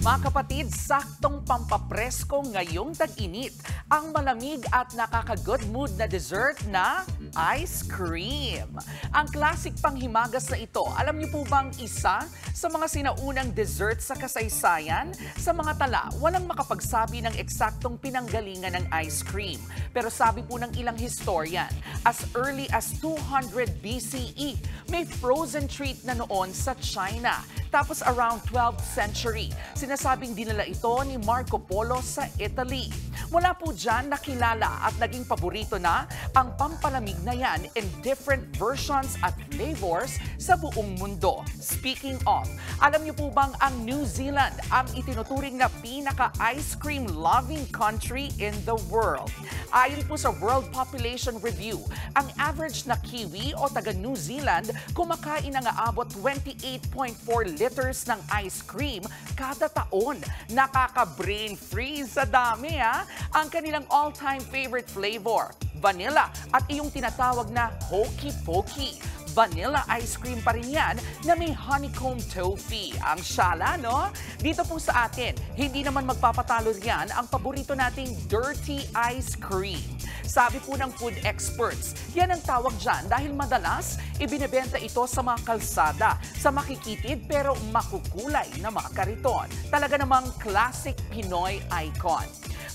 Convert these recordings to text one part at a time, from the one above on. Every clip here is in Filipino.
Mga kapatid, saktong pampapresko ngayong tag-init ang malamig at nakaka-good mood na dessert na ice cream. Ang classic panghimagas na ito, alam niyo po bang isa sa mga sinaunang dessert sa kasaysayan? Sa mga tala, walang makapagsabi ng eksaktong pinanggalingan ng ice cream. Pero sabi po ng ilang historian, as early as 200 BCE, may frozen treat na noon sa China. Tapos around 12th century, sinasabing dinala ito ni Marco Polo sa Italy. Mula po dyan, nakilala at naging paborito na ang pampalamig na yan in different versions at flavors sa buong mundo. Speaking of, alam niyo po bang ang New Zealand ang itinuturing na pinaka-ice cream loving country in the world? Ayon po sa World Population Review, ang average na Kiwi o taga New Zealand kumakain ng aabot 28.4 liters ng ice cream kada taon. Nakaka-brain freeze sa dami ha. Ang kanilang all-time favorite flavor, vanilla at iyong tinatawag na hokey pokey. Vanilla ice cream pa rin yan na may honeycomb toffee. Ang syala, no? Dito po sa atin, hindi naman magpapatalo riyan ang paborito nating dirty ice cream. Sabi po ng food experts, yan ang tawag dyan dahil madalas ibinebenta ito sa mga kalsada, sa makikitid pero makukulay na mga kariton. Talaga namang classic Pinoy icon.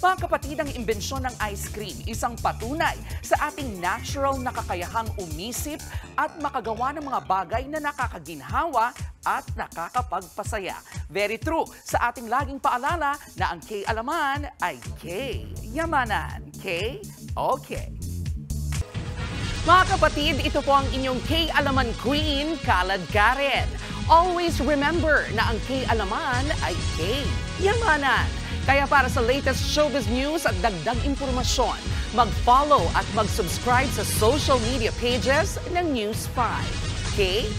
Mga kapatid, ang imbensyon ng ice cream, isang patunay sa ating natural na kakayahang umisip at makagawa ng mga bagay na nakakaginhawa at nakakapagpasaya. Very true sa ating laging paalala na ang K-Alaman ay K-Yamanan. K? Okay. Mga kapatid, ito po ang inyong K-Alaman Queen, Kalad Karen. Always remember na ang K-Alaman ay K-Yamanan. Kaya para sa latest showbiz news at dagdag impormasyon, mag-follow at mag-subscribe sa social media pages ng News 5. Okay?